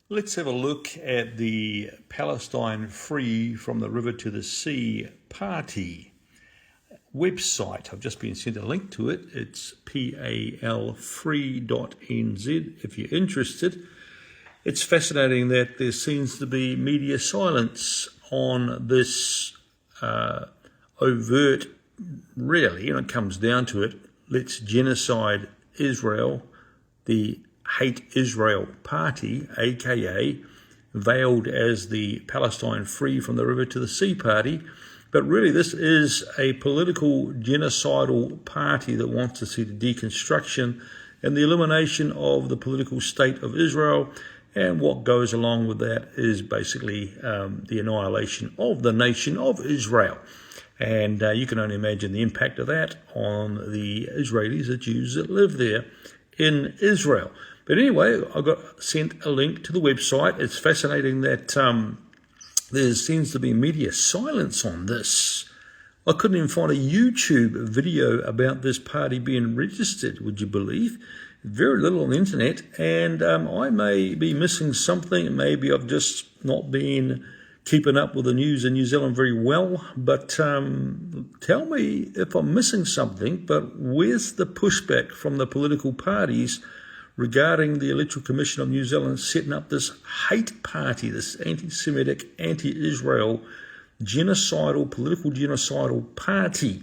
Let's have a look at the Palestine Free from the River to the Sea Party website. I've just been sent a link to it. It's palfree.nz if you're interested. It's fascinating that there seems to be media silence on this overt, really, and it comes down to it, let's genocide Israel, the Hate Israel Party, aka veiled as the Palestine Free from the River to the Sea Party. But really this is a political genocidal party that wants to see the deconstruction and the elimination of the political state of Israel, and what goes along with that is basically the annihilation of the nation of Israel. And you can only imagine the impact of that on the Israelis, the Jews that live there in Israel. But anyway, I got sent a link to the website. It's fascinating that there seems to be media silence on this. I couldn't even find a YouTube video about this party being registered, would you believe? Very little on the internet, and I may be missing something. Maybe I've just not been keeping up with the news in New Zealand very well, but tell me if I'm missing something. But where's the pushback from the political parties regarding the Electoral Commission of New Zealand setting up this hate party, this anti-Semitic, anti-Israel, political genocidal party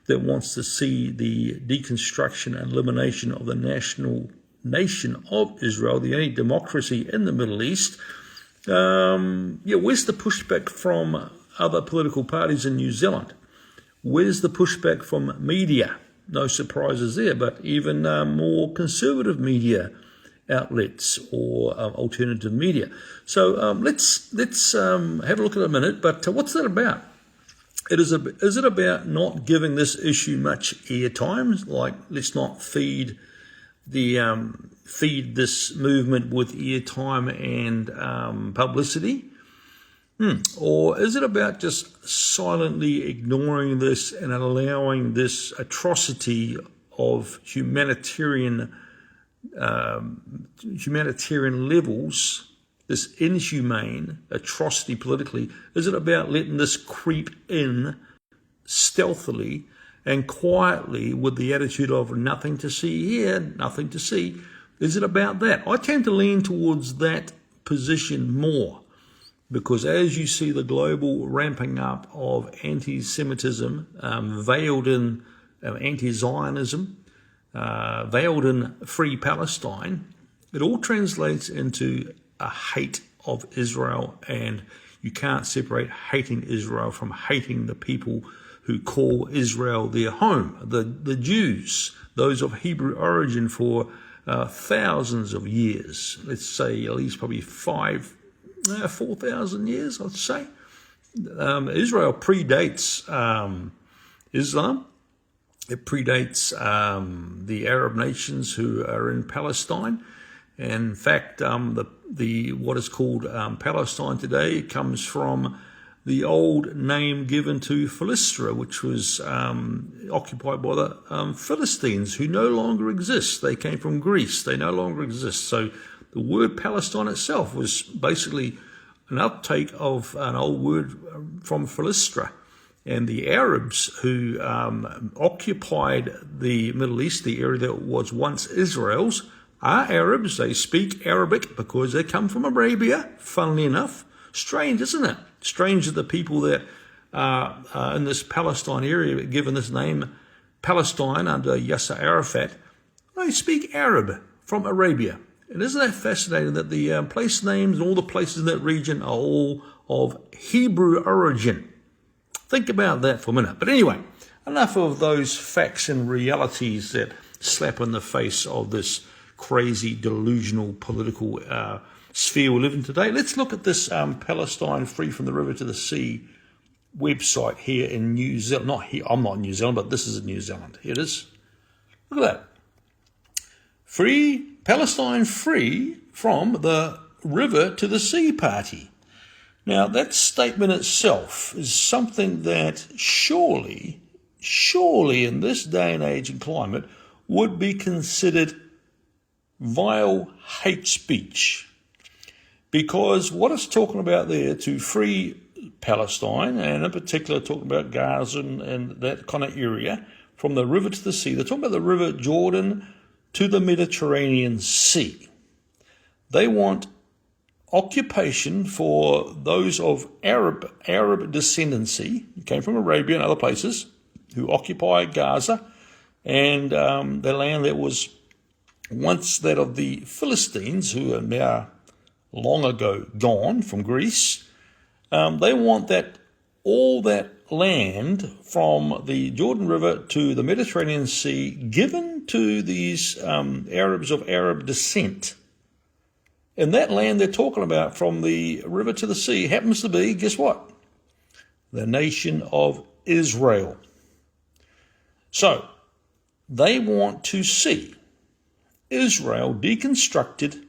that wants to see the deconstruction and elimination of the national nation of Israel, the only democracy in the Middle East? Where's the pushback from other political parties in New Zealand? Where's the pushback from media? No surprises there, but even more conservative media outlets or alternative media. So let's have a look at it a minute. But what's that about? Is it about not giving this issue much airtime? Like, let's not feed this movement with airtime and publicity? Or is it about just silently ignoring this and allowing this atrocity of humanitarian levels, this inhumane atrocity politically? Is it about letting this creep in stealthily and quietly with the attitude of nothing to see here, nothing to see? Is it about that? I tend to lean towards that position more, because as you see the global ramping up of anti-Semitism, veiled in anti-Zionism, veiled in Free Palestine, it all translates into a hate of Israel, and you can't separate hating Israel from hating the people who call Israel their home, the Jews, those of Hebrew origin for thousands of years. Let's say at least probably 4,000 years, I'd say. Israel predates Islam. It predates the Arab nations who are in Palestine. In fact, what is called Palestine today comes from the old name given to Philistia, which was occupied by the Philistines, who no longer exist. They came from Greece. They no longer exist. So the word Palestine itself was basically an uptake of an old word from Philistia. And the Arabs who occupied the Middle East, the area that was once Israel's, are Arabs. They speak Arabic because they come from Arabia, funnily enough. Strange, isn't it? Strange that the people that are in this Palestine area, given this name Palestine under Yasser Arafat, they speak Arab from Arabia. And isn't that fascinating that the place names and all the places in that region are all of Hebrew origin? Think about that for a minute. But anyway, enough of those facts and realities that slap in the face of this crazy, delusional political sphere we live in today. Let's look at this Palestine Free from the River to the Sea website here in New Zealand. Not here, I'm not in New Zealand, but this is in New Zealand. Here it is. Look at that. Palestine Free from the River to the Sea Party. Now, that statement itself is something that surely in this day and age and climate would be considered vile hate speech. Because what it's talking about there, to free Palestine, and in particular talking about Gaza and that kind of area, from the river to the sea. They're talking about the river Jordan to the Mediterranean Sea. They want occupation for those of Arab descendancy, who came from Arabia and other places, who occupy Gaza, and the land that was once that of the Philistines, who are now long ago gone from Greece. They want that all that land from the Jordan River to the Mediterranean Sea given to these Arabs of Arab descent. And that land they're talking about from the river to the sea happens to be, guess what? The nation of Israel. So they want to see Israel deconstructed,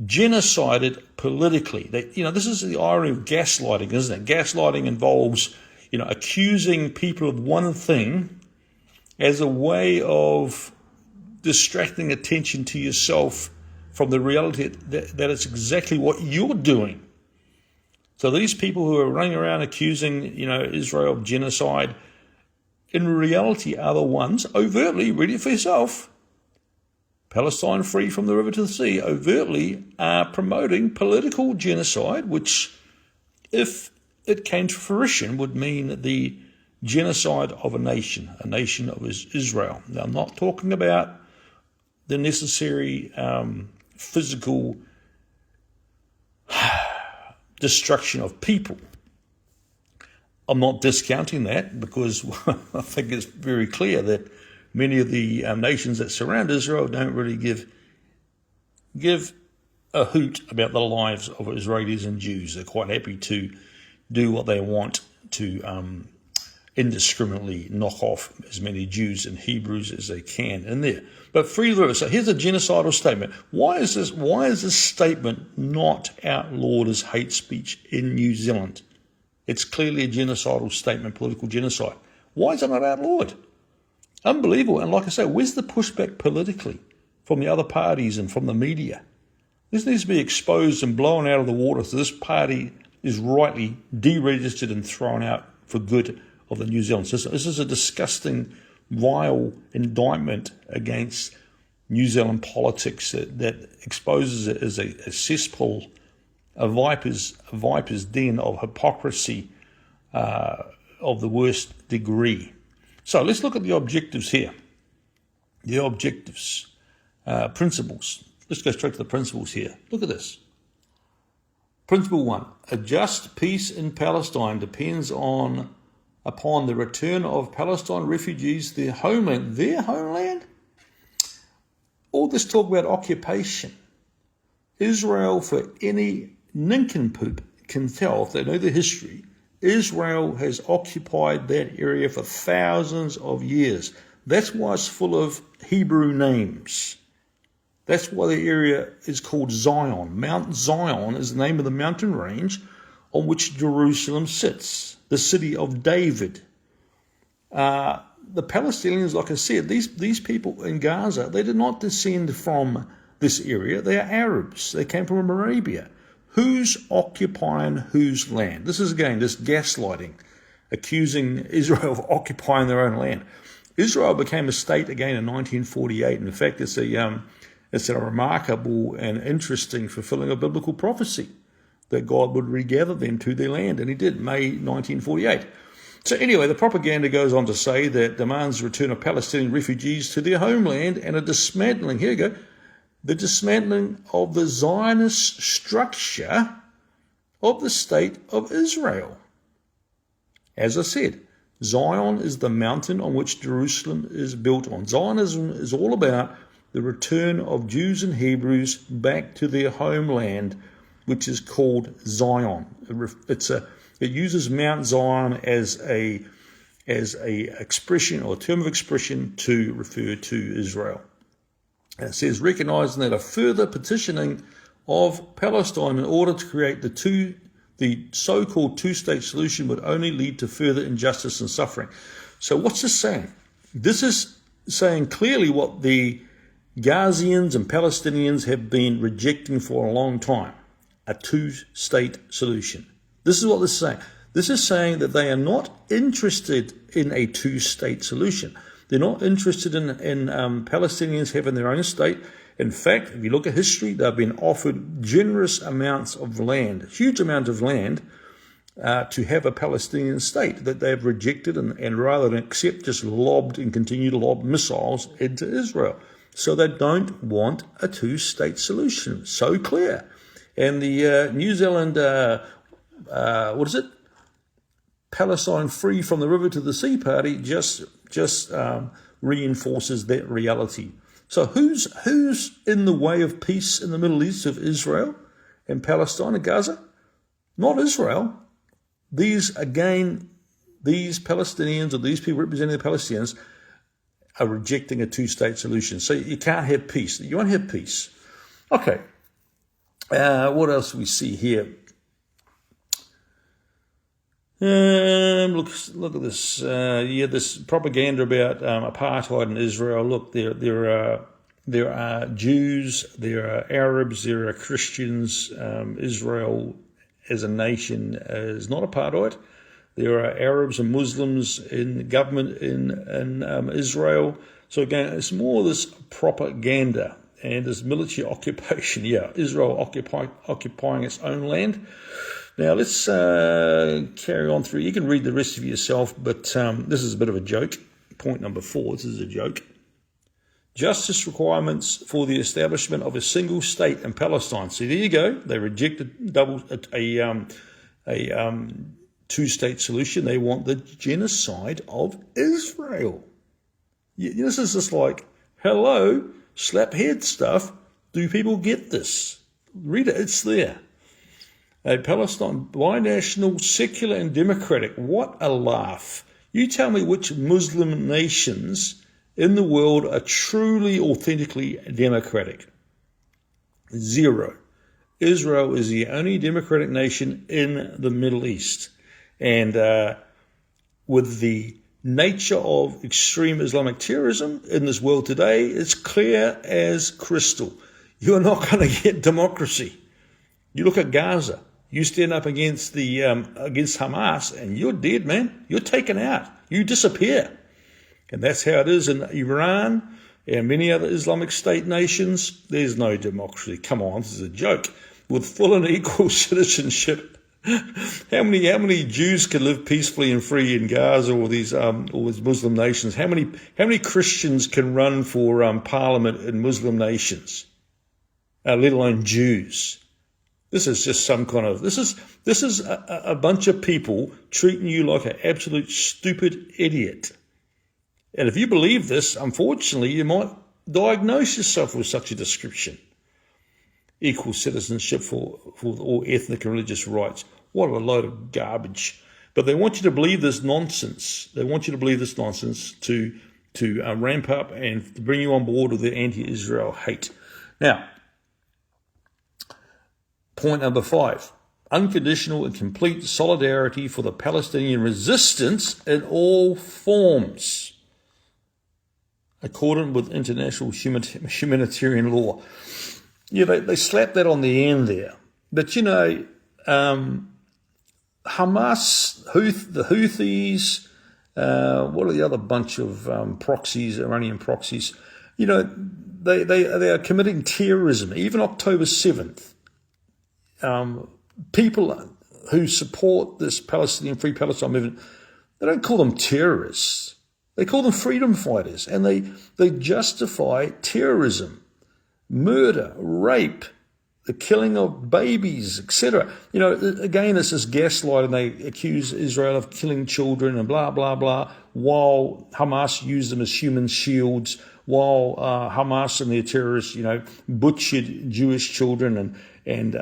genocided politically. This is the irony of gaslighting, isn't it? Gaslighting involves, accusing people of one thing as a way of distracting attention to yourself from the reality that it's exactly what you're doing. So these people who are running around accusing, Israel of genocide, in reality are the ones overtly, read it for yourself, Palestine free from the river to the sea, overtly are promoting political genocide, which, if it came to fruition, would mean the genocide of a nation of Israel. Now, I'm not talking about the necessary physical destruction of people. I'm not discounting that, because I think it's very clear that many of the nations that surround Israel don't really give a hoot about the lives of Israelis and Jews. They're quite happy to do what they want to indiscriminately knock off as many Jews and Hebrews as they can in there. But free the river. So here's a genocidal statement. Why is this statement not outlawed as hate speech in New Zealand? It's clearly a genocidal statement, political genocide. Why is it not outlawed? Unbelievable. And like I say, where's the pushback politically from the other parties and from the media? This needs to be exposed and blown out of the water, so this party is rightly deregistered and thrown out for good of the New Zealanders. This is a disgusting, vile indictment against New Zealand politics that exposes it as a cesspool, a viper's den of hypocrisy of the worst degree. So let's look at the objectives here. The objectives, principles. Let's go straight to the principles here. Look at this. Principle 1, a just peace in Palestine depends upon the return of Palestine refugees to their homeland. Their homeland? All this talk about occupation. Israel, for any nincompoop can tell, if they know the history, Israel has occupied that area for thousands of years. That's why it's full of Hebrew names. That's why the area is called Zion. Mount Zion is the name of the mountain range on which Jerusalem sits, the city of David. The Palestinians, like I said, these people in Gaza, they did not descend from this area. They are Arabs. They came from Arabia. Who's occupying whose land? This is, again, this gaslighting, accusing Israel of occupying their own land. Israel became a state again in 1948. And in fact, it's a remarkable and interesting fulfilling of biblical prophecy that God would regather them to their land. And he did, May 1948. So anyway, the propaganda goes on to say that demands the return of Palestinian refugees to their homeland and a dismantling, here you go, the dismantling of the Zionist structure of the state of Israel. As I said, Zion is the mountain on which Jerusalem is built on. Zionism is all about the return of Jews and Hebrews back to their homeland, which is called Zion. It uses Mount Zion as a expression or a term of expression to refer to Israel. And it says, recognizing that a further petitioning of Palestine in order to create the so-called two-state solution would only lead to further injustice and suffering. So what's this saying? This is saying clearly what the Gazians and Palestinians have been rejecting for a long time. a two-state solution. This is what this is saying. This is saying that they are not interested in a two-state solution. They're not interested in Palestinians having their own state. In fact, if you look at history, they've been offered generous amounts of land, huge amount of land, to have a Palestinian state that they've rejected, and rather than accept, just lobbed and continue to lob missiles into Israel. So they don't want a two-state solution. So clear. And the New Zealand, Palestine Free from the River to the Sea party just reinforces that reality. So who's in the way of peace in the Middle East of Israel and Palestine and Gaza? Not Israel. These Palestinians, or these people representing the Palestinians, are rejecting a two-state solution. So you can't have peace. You won't have peace. Okay. What else do we see here? Look at this. This propaganda about apartheid in Israel. Look, there are Jews, there are Arabs, there are Christians. Israel as a nation is not apartheid. There are Arabs and Muslims in government in Israel. So again, it's more this propaganda and this military occupation. Yeah, Israel occupying its own land. Now let's carry on through. You can read the rest of it yourself, but this is a bit of a joke. Point number 4, this is a joke. Justice requirements for the establishment of a single state in Palestine. See, there you go. They rejected a two-state solution. They want the genocide of Israel. This is just like, hello, slap-head stuff. Do people get this? Read it, it's there. A Palestine, binational, secular and democratic. What a laugh. You tell me which Muslim nations in the world are truly, authentically democratic. 0. Israel is the only democratic nation in the Middle East. And with the nature of extreme Islamic terrorism in this world today, it's clear as crystal. You are not going to get democracy. You look at Gaza. You stand up against against Hamas, and you're dead, man. You're taken out. You disappear. And that's how it is in Iran and many other Islamic state nations. There's no democracy. Come on, this is a joke. With full and equal citizenship, how many Jews can live peacefully and free in Gaza or these Muslim nations? How many Christians can run for parliament in Muslim nations, let alone Jews? This is just some kind of this is a bunch of people treating you like an absolute stupid idiot. And if you believe this, unfortunately, you might diagnose yourself with such a description. Equal citizenship for all ethnic and religious rights. What a load of garbage. But they want you to believe this nonsense. They want you to believe this nonsense to ramp up and to bring you on board with their anti-Israel hate. Now, point number 5. Unconditional and complete solidarity for the Palestinian resistance in all forms, according with international humanitarian law. Yeah, they slapped that on the end there. But, Hamas, the Houthis, what are the other bunch of proxies, Iranian proxies? They are committing terrorism. Even October 7th, people who support this Free Palestine movement, they don't call them terrorists. They call them freedom fighters, and they justify terrorism, murder, rape, the killing of babies, etc. Again, it's this gaslighting. They accuse Israel of killing children and blah, blah, blah, while Hamas used them as human shields, while Hamas and their terrorists, butchered Jewish children and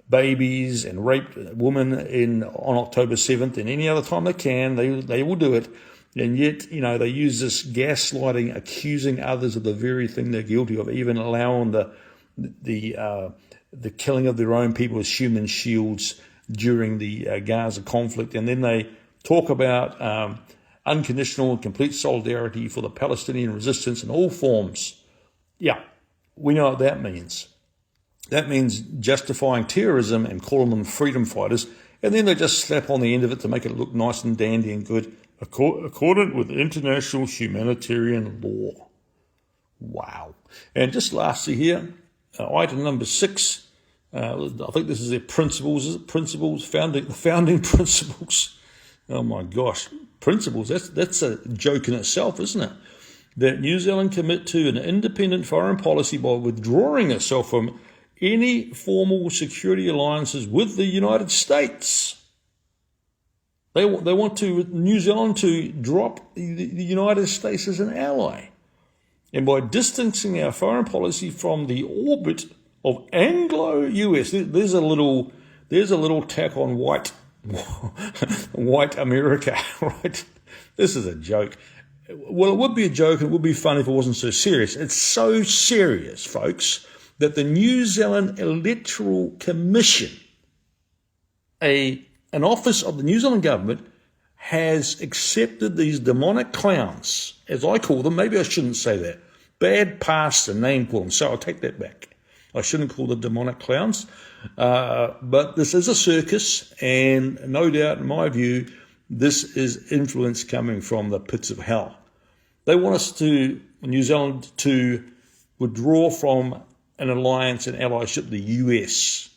babies and raped women on October 7th and any other time they can. They will do it. And yet, they use this gaslighting, accusing others of the very thing they're guilty of, even allowing the killing of their own people as human shields during the Gaza conflict. And then they talk about unconditional and complete solidarity for the Palestinian resistance in all forms. Yeah, we know what that means. That means justifying terrorism and calling them freedom fighters, and then they just slap on the end of it to make it look nice and dandy and good, accordant with international humanitarian law. Wow. And just lastly here, item number 6, I think this is their principles. Is it principles? Founding principles. Oh my gosh. Principles, that's a joke in itself, isn't it? That New Zealand commit to an independent foreign policy by withdrawing itself from any formal security alliances with the United States. They want New Zealand to drop the United States as an ally. And by distancing our foreign policy from the orbit of Anglo-US, there's a little tack on white America, right? This is a joke. Well, it would be a joke and it would be fun if it wasn't so serious. It's so serious, folks, that the New Zealand Electoral Commission, an office of the New Zealand government, has accepted these demonic clowns, as I call them. Maybe I shouldn't say that. Bad pastor name for them, so I'll take that back. I shouldn't call them demonic clowns. But this is a circus, and no doubt, in my view, this is influence coming from the pits of hell. They want us New Zealand, to withdraw from an alliance and allyship, the US,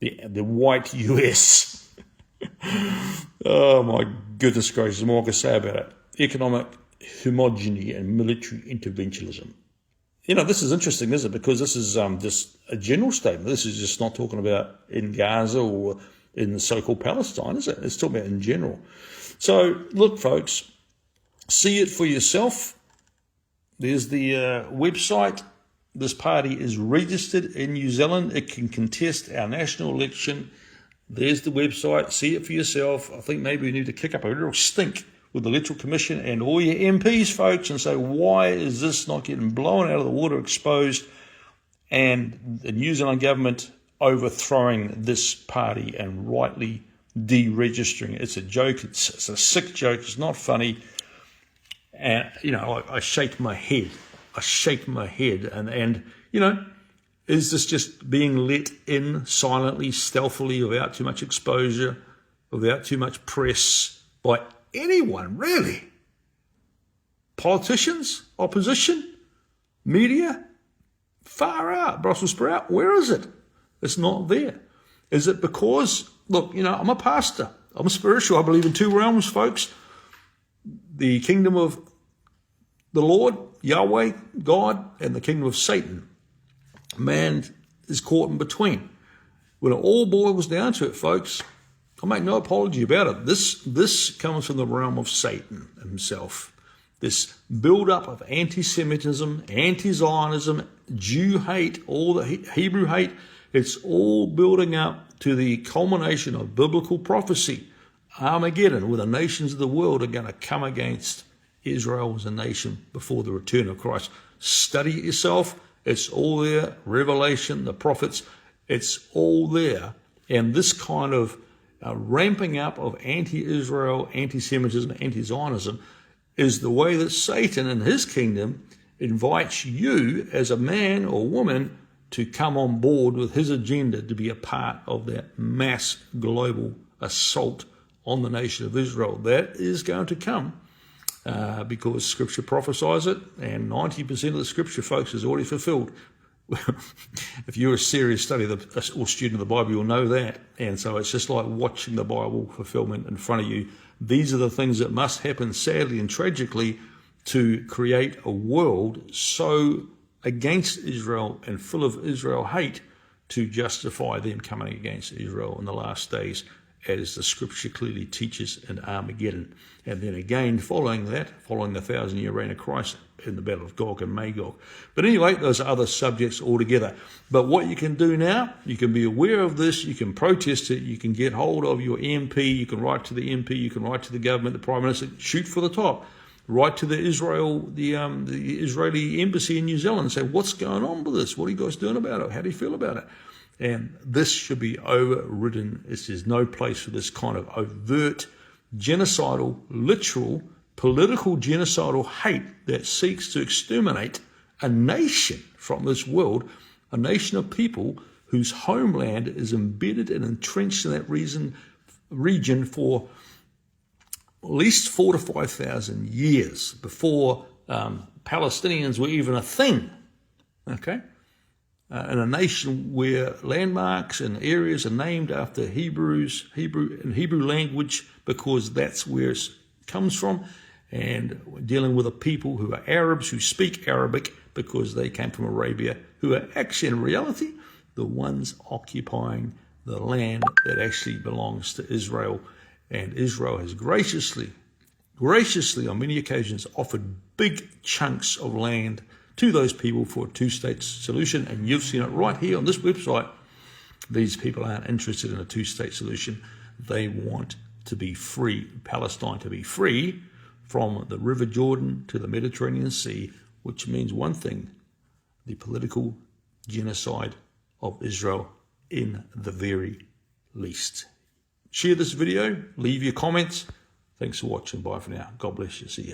the white US. Oh my goodness gracious, more I can say about it. Economic homogeny and military interventionism. You know, this is interesting, isn't it? Because this is just a general statement. This is just not talking about in Gaza or in the so-called Palestine, is it? It's talking about in general. So, look, folks, see it for yourself. There's the website. This party is registered in New Zealand. It can contest our national election. There's the website. See it for yourself. I think maybe we need to kick up a real stink with the Electoral Commission and all your MPs, folks, and say, why is this not getting blown out of the water, exposed, and the New Zealand government overthrowing this party and rightly deregistering it? It's a joke. It's a sick joke. It's not funny. And, you know, I shake my head. And you know, is this just being let in silently, stealthily, without too much exposure, without too much press by anyone, really? Politicians, opposition, media, far out, Brussels sprout, where is it? It's not there. Is it because, look, you know, I'm a pastor. I'm spiritual. I believe in two realms, folks. The kingdom of the Lord, Yahweh, God, and the kingdom of Satan. Man is caught in between. When it all boils down to it, folks, I make no apology about it. This comes from the realm of Satan himself. This build-up of anti-Semitism, anti-Zionism, Jew hate, all the Hebrew hate, it's all building up to the culmination of biblical prophecy, Armageddon, where the nations of the world are going to come against Israel as a nation before the return of Christ. Study it yourself. It's all there. Revelation, the prophets, it's all there. And this kind of ramping up of anti-Israel, anti-Semitism, anti-Zionism is the way that Satan and his kingdom invites you as a man or woman to come on board with his agenda to be a part of that mass global assault on the nation of Israel. That is going to come because Scripture prophesies it, and 90% of the Scripture, folks, is already fulfilled. If you're a serious study or student of the Bible, you'll know that. And so it's just like watching the Bible fulfillment in front of you. These are the things that must happen, sadly and tragically, to create a world so against Israel and full of Israel hate to justify them coming against Israel in the last days, as the Scripture clearly teaches in Armageddon. And then again, following the 1,000-year reign of Christ in the battle of Gog and Magog. But anyway, those are other subjects altogether. But what you can do now, you can be aware of this, you can protest it, you can get hold of your MP, you can write to the MP, you can write to the government, the Prime Minister, shoot for the top. Write to the Israeli embassy in New Zealand and say, what's going on with this? What are you guys doing about it? How do you feel about it? And this should be overridden. There's no place for this kind of overt, genocidal, literal, political genocidal hate that seeks to exterminate a nation from this world a nation of people whose homeland is embedded and entrenched in that region for at least 4,000 to 5,000 years before Palestinians were even a thing, okay? In a nation where landmarks and areas are named after Hebrew language because that's where it comes from, and we're dealing with a people who are Arabs who speak Arabic because they came from Arabia, who are actually in reality the ones occupying the land that actually belongs to Israel. And Israel has graciously on many occasions offered big chunks of land to those people for a two-state solution. And you've seen it right here on this website. These people aren't interested in a two-state solution. They want to be free, Palestine to be free from the River Jordan to the Mediterranean Sea, which means one thing: the political genocide of Israel in the very least. Share this video, leave your comments. Thanks for watching. Bye for now. God bless you. See ya.